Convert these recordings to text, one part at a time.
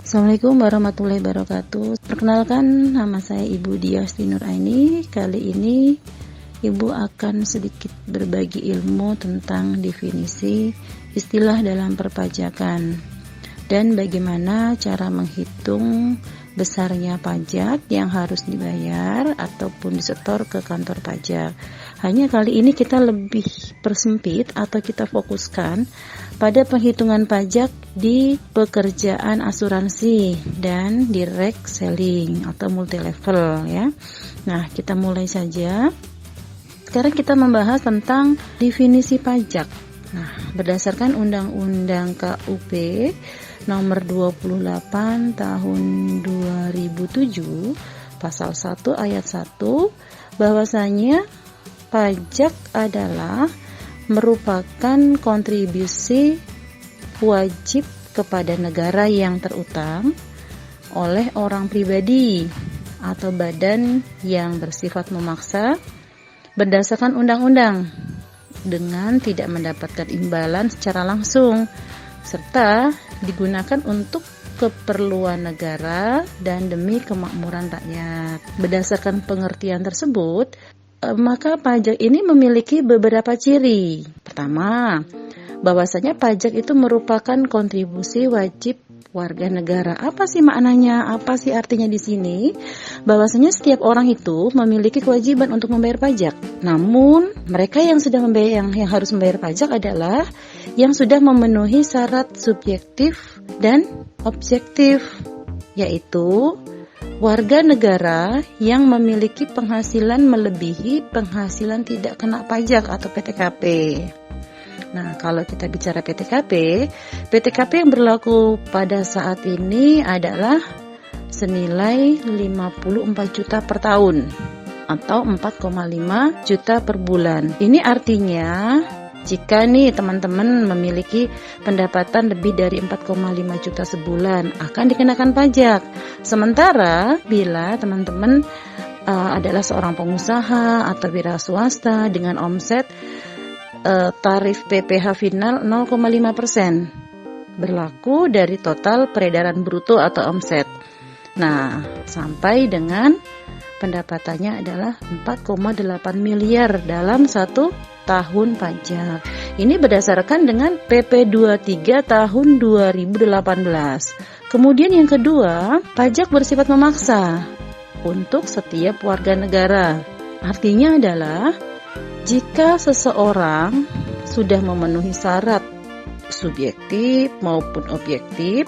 Assalamualaikum warahmatullahi wabarakatuh. Perkenalkan, nama saya Ibu Diasti Nuraini. Kali ini Ibu akan sedikit berbagi ilmu tentang definisi istilah dalam perpajakan dan bagaimana cara menghitung besarnya pajak yang harus dibayar ataupun disetor ke kantor pajak. Hanya kali ini kita lebih persempit atau kita fokuskan pada penghitungan pajak di pekerjaan asuransi dan direct selling atau multi level ya. Nah, kita mulai saja. Sekarang kita membahas tentang definisi pajak. Nah, berdasarkan Undang-Undang KUP nomor 28 tahun 2007 pasal 1 ayat 1 bahwasanya pajak adalah merupakan kontribusi wajib kepada negara yang terutang oleh orang pribadi atau badan yang bersifat memaksa berdasarkan undang-undang dengan tidak mendapatkan imbalan secara langsung serta digunakan untuk keperluan negara dan demi kemakmuran rakyat. Berdasarkan pengertian tersebut, maka pajak ini memiliki beberapa ciri. Pertama, bahwasanya pajak itu merupakan kontribusi wajib warga negara. Apa sih maknanya? Apa sih artinya di sini? Bahwasanya setiap orang itu memiliki kewajiban untuk membayar pajak. Namun, mereka yang sudah membayar yang harus membayar pajak adalah yang sudah memenuhi syarat subjektif dan objektif, yaitu warga negara yang memiliki penghasilan melebihi penghasilan tidak kena pajak atau PTKP. Nah, kalau kita bicara PTKP yang berlaku pada saat ini adalah senilai 54 juta per tahun atau 4,5 juta per bulan. Ini artinya jika nih teman-teman memiliki pendapatan lebih dari 4,5 juta sebulan akan dikenakan pajak. Sementara bila teman-teman adalah seorang pengusaha atau wira swasta dengan omset tarif PPh final 0,5% berlaku dari total peredaran bruto atau omset. Nah, sampai dengan pendapatannya adalah 4,8 miliar dalam 1 tahun pajak. Ini berdasarkan dengan PP 23 tahun 2018. Kemudian yang kedua, pajak bersifat memaksa untuk setiap warga negara. Artinya adalah jika seseorang sudah memenuhi syarat subjektif maupun objektif,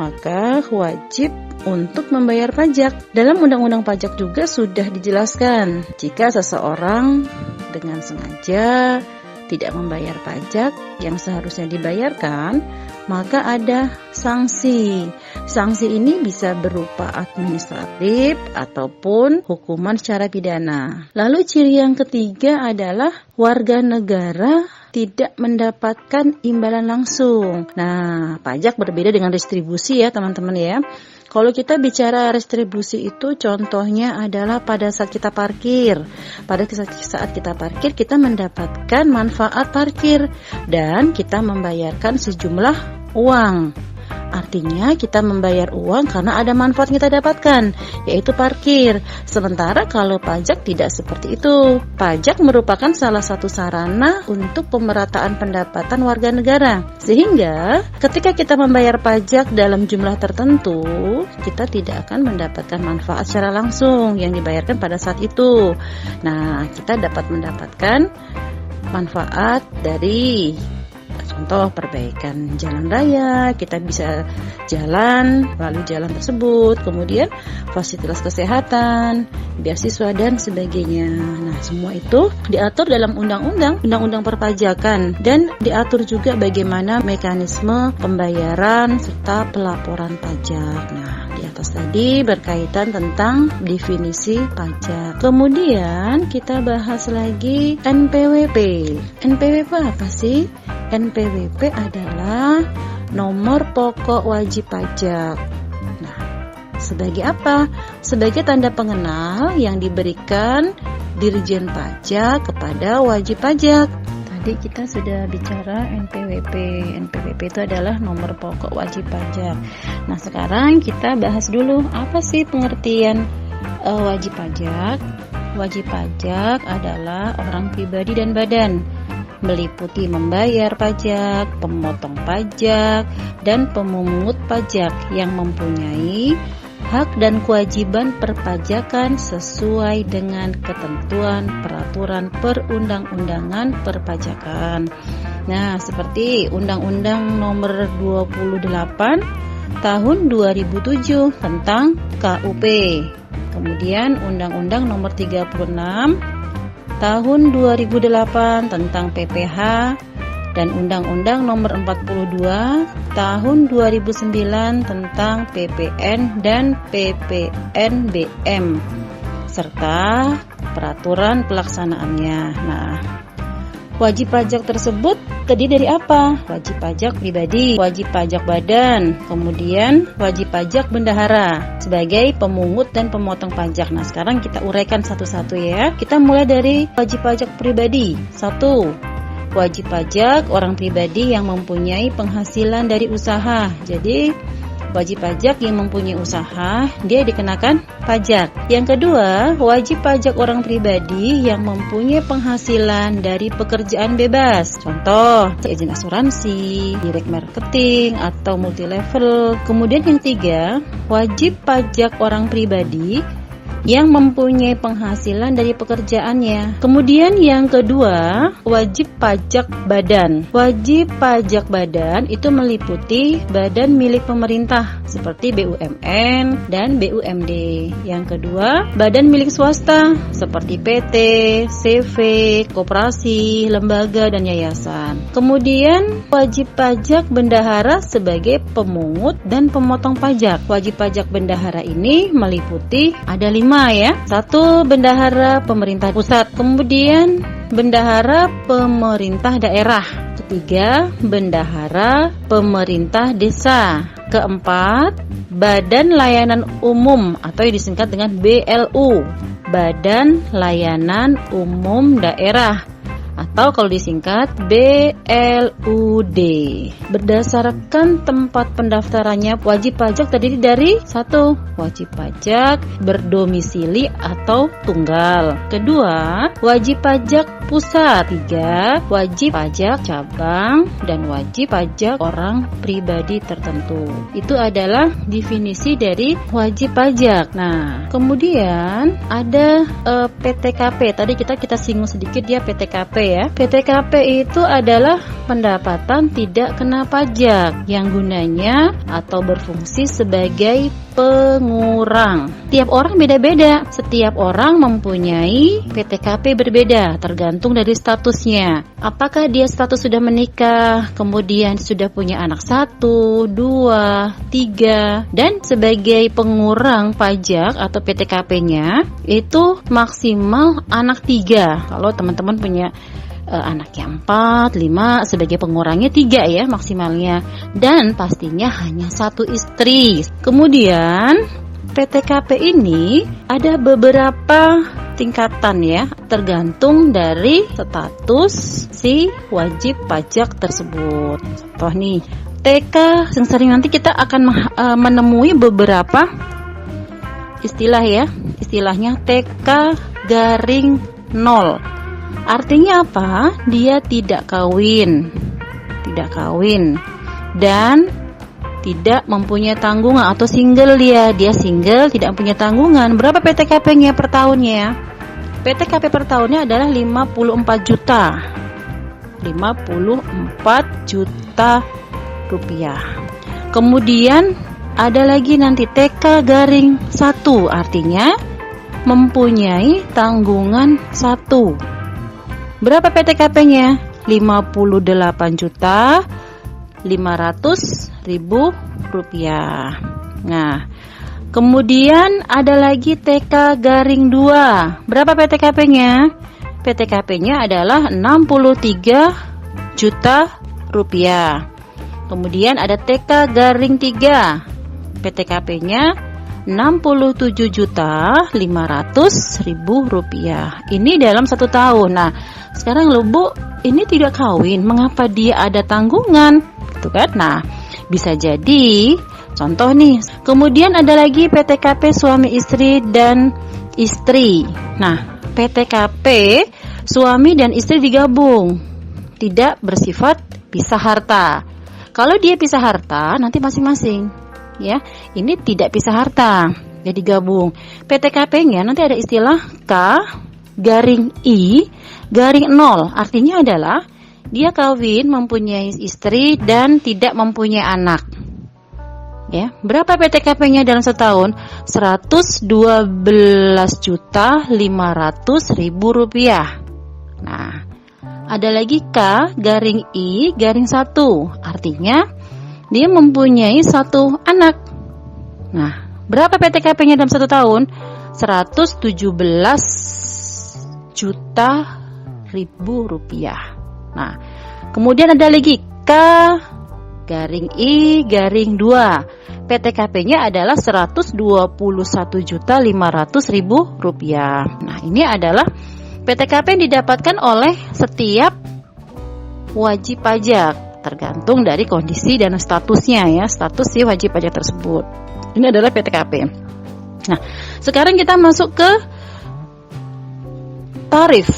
maka wajib untuk membayar pajak. Dalam Undang-Undang Pajak juga sudah dijelaskan, jika seseorang dengan sengaja tidak membayar pajak yang seharusnya dibayarkan, maka ada sanksi. Sanksi ini bisa berupa administratif ataupun hukuman secara pidana. Lalu ciri yang ketiga adalah warga negara tidak mendapatkan imbalan langsung. Nah, pajak berbeda dengan distribusi ya teman-teman ya. Kalau kita bicara restribusi itu contohnya adalah pada saat kita parkir. Pada saat kita parkir kita mendapatkan manfaat parkir dan kita membayarkan sejumlah uang. Artinya kita membayar uang karena ada manfaat yang kita dapatkan, yaitu parkir. Sementara kalau pajak tidak seperti itu. Pajak merupakan salah satu sarana untuk pemerataan pendapatan warga negara. Sehingga ketika kita membayar pajak dalam jumlah tertentu, kita tidak akan mendapatkan manfaat secara langsung yang dibayarkan pada saat itu. Nah, kita dapat mendapatkan manfaat dari contoh perbaikan jalan raya, kita bisa jalan, lalu jalan tersebut, kemudian fasilitas kesehatan, beasiswa dan sebagainya. Nah, semua itu diatur dalam undang-undang perpajakan dan diatur juga bagaimana mekanisme pembayaran serta pelaporan pajak. Nah, di atas tadi berkaitan tentang definisi pajak. Kemudian kita bahas lagi NPWP. NPWP apa sih? NPWP adalah nomor pokok wajib pajak. Nah, sebagai apa? Sebagai tanda pengenal yang diberikan Dirjen Pajak kepada wajib pajak. Tadi kita sudah bicara NPWP. NPWP itu adalah nomor pokok wajib pajak. Nah, sekarang kita bahas dulu apa sih pengertian wajib pajak. Wajib pajak adalah orang pribadi dan badan, meliputi membayar pajak, pemotong pajak, dan pemungut pajak yang mempunyai hak dan kewajiban perpajakan sesuai dengan ketentuan peraturan perundang-undangan perpajakan. Nah, seperti Undang-Undang Nomor 28 Tahun 2007 tentang KUP. Kemudian Undang-Undang Nomor 36 Tahun 2008 tentang PPh dan Undang-Undang Nomor 42 Tahun 2009 tentang PPN dan PPNBM serta peraturan pelaksanaannya. Nah, wajib pajak tersebut terdiri dari apa? Wajib pajak pribadi, wajib pajak badan, kemudian wajib pajak bendahara sebagai pemungut dan pemotong pajak. Nah, sekarang kita uraikan satu-satu ya. Kita mulai dari wajib pajak pribadi. 1. Wajib pajak orang pribadi yang mempunyai penghasilan dari usaha. Jadi, wajib pajak yang mempunyai usaha, dia dikenakan pajak. Yang kedua, wajib pajak orang pribadi yang mempunyai penghasilan dari pekerjaan bebas. Contoh, izin asuransi, direct marketing, atau multi level. Kemudian yang ketiga, wajib pajak orang pribadi yang mempunyai penghasilan dari pekerjaannya. Kemudian yang kedua, wajib pajak badan. Wajib pajak badan itu meliputi badan milik pemerintah seperti BUMN dan BUMD. Yang kedua, badan milik swasta seperti PT, CV, koperasi, lembaga, dan yayasan. Kemudian wajib pajak bendahara sebagai pemungut dan pemotong pajak. Wajib pajak bendahara ini meliputi ada 5 ya. 1. Bendahara pemerintah pusat, kemudian bendahara pemerintah daerah, ketiga bendahara pemerintah desa, keempat badan layanan umum atau yang disingkat dengan BLU, badan layanan umum daerah, atau kalau disingkat BLUD. Berdasarkan tempat pendaftarannya, wajib pajak terdiri dari 1. Wajib pajak berdomisili atau tunggal. Kedua, wajib pajak pusat. 3. Wajib pajak cabang dan wajib pajak orang pribadi tertentu. Itu adalah definisi dari wajib pajak. Nah, kemudian ada PTKP. Tadi kita singgung sedikit ya PTKP ya. PTKP itu adalah pendapatan tidak kena pajak yang gunanya atau berfungsi sebagai pengurang. Tiap orang beda-beda. Setiap orang mempunyai PTKP berbeda tergantung dari statusnya. Apakah dia status sudah menikah, kemudian sudah punya anak 1, 2, 3, dan sebagai pengurang pajak atau PTKP-nya itu maksimal anak 3. Kalau teman-teman punya anaknya 4, 5, sebagai pengurangnya 3 ya maksimalnya, dan pastinya hanya 1 istri. Kemudian PTKP ini ada beberapa tingkatan ya, tergantung dari status si wajib pajak tersebut. Contoh nih, TK yang sering nanti kita akan menemui beberapa istilah ya. Istilahnya TK garing 0. Artinya apa? Dia tidak kawin dan tidak mempunyai tanggungan atau single dia single, tidak punya tanggungan. Berapa PTKP-nya per tahunnya? PTKP per tahunnya adalah 54 juta. 54 juta rupiah. Kemudian ada lagi nanti TK garing 1, artinya mempunyai tanggungan 1. Berapa PTKP-nya? 58 juta 500.000 rupiah. Nah, kemudian ada lagi TK garing 2. Berapa PTKP-nya? PTKP-nya adalah 63 juta rupiah. Kemudian ada TK garing 3. PTKP-nya 67.500.000 rupiah. Ini dalam 1 tahun. Nah, sekarang loh Bu, ini tidak kawin, mengapa dia ada tanggungan? Gitu kan? Nah, bisa jadi contoh nih. Kemudian ada lagi PTKP suami istri dan istri. Nah, PTKP suami dan istri digabung, tidak bersifat pisah harta. Kalau dia pisah harta, nanti masing-masing, ya. Ini tidak pisah harta, jadi gabung. PTKP-nya nanti ada istilah K-I-0. Artinya adalah dia kawin, mempunyai istri dan tidak mempunyai anak. Ya, berapa PTKP-nya dalam setahun? 112.500.000 rupiah. Nah, ada lagi K-I-1. Artinya dia mempunyai 1 anak. Nah, berapa PTKP-nya dalam 1 tahun? 117.000.000 rupiah. Nah, kemudian ada lagi K-I-2. PTKP-nya adalah 121.500.000 rupiah. Nah, ini adalah PTKP yang didapatkan oleh setiap wajib pajak, tergantung dari kondisi dan statusnya, ya, status si wajib pajak tersebut. Ini adalah PTKP. Nah, sekarang kita masuk ke tarif.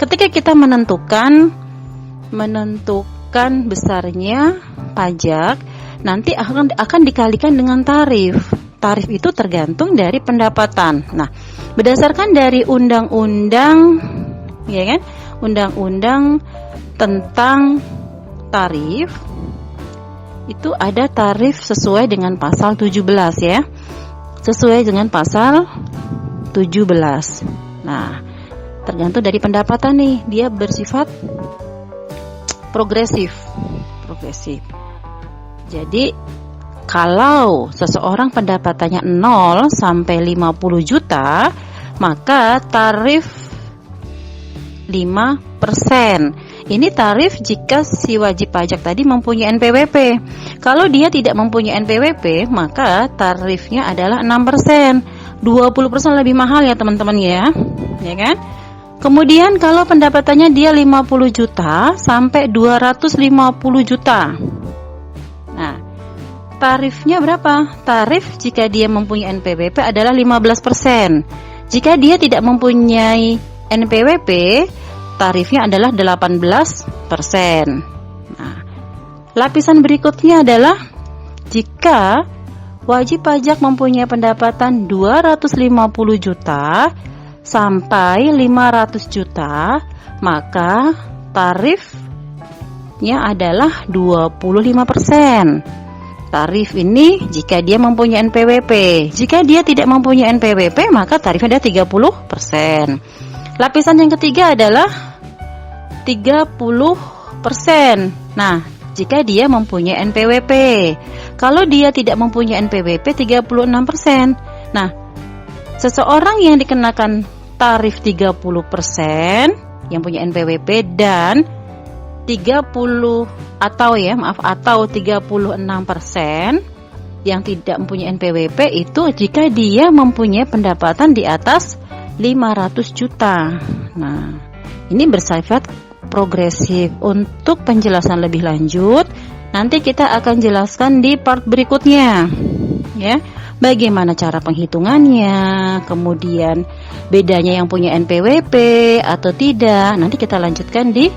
Ketika kita menentukan besarnya pajak, nanti akan dikalikan dengan tarif. Tarif itu tergantung dari pendapatan. Nah, berdasarkan dari undang-undang, ya kan, undang-undang tentang tarif, itu ada tarif sesuai dengan pasal 17, ya, sesuai dengan pasal 17. Nah, tergantung dari pendapatan nih, dia bersifat progresif. Jadi kalau seseorang pendapatannya 0 sampai 50 juta, maka tarif 5%. Ini tarif jika si wajib pajak tadi mempunyai NPWP. Kalau dia tidak mempunyai NPWP, maka tarifnya adalah 6%. 20% lebih mahal ya teman-teman, ya kan? Kemudian kalau pendapatannya dia 50 juta sampai 250 juta. Nah, tarifnya berapa? Tarif jika dia mempunyai NPWP adalah 15%. Jika dia tidak mempunyai NPWP, tarifnya adalah 18%. Nah, lapisan berikutnya adalah jika wajib pajak mempunyai pendapatan 250 juta sampai 500 juta, maka tarifnya adalah 25%. Tarif ini jika dia mempunyai NPWP. Jika dia tidak mempunyai NPWP, maka tarifnya ada 30%. Lapisan yang ketiga adalah 30%. Nah, jika dia mempunyai NPWP. Kalau dia tidak mempunyai NPWP, 36%. Nah, seseorang yang dikenakan tarif 30% yang punya NPWP dan 36% yang tidak mempunyai NPWP itu jika dia mempunyai pendapatan di atas 500 juta. Nah, ini bersifat progresif. Untuk penjelasan lebih lanjut, nanti kita akan jelaskan di part berikutnya, ya. Bagaimana cara penghitungannya, kemudian bedanya yang punya NPWP atau tidak. Nanti kita lanjutkan di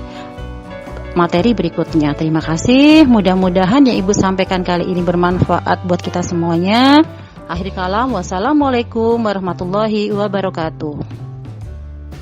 materi berikutnya. Terima kasih. Mudah-mudahan yang Ibu sampaikan kali ini bermanfaat buat kita semuanya. Akhir kalam, wassalamualaikum warahmatullahi wabarakatuh.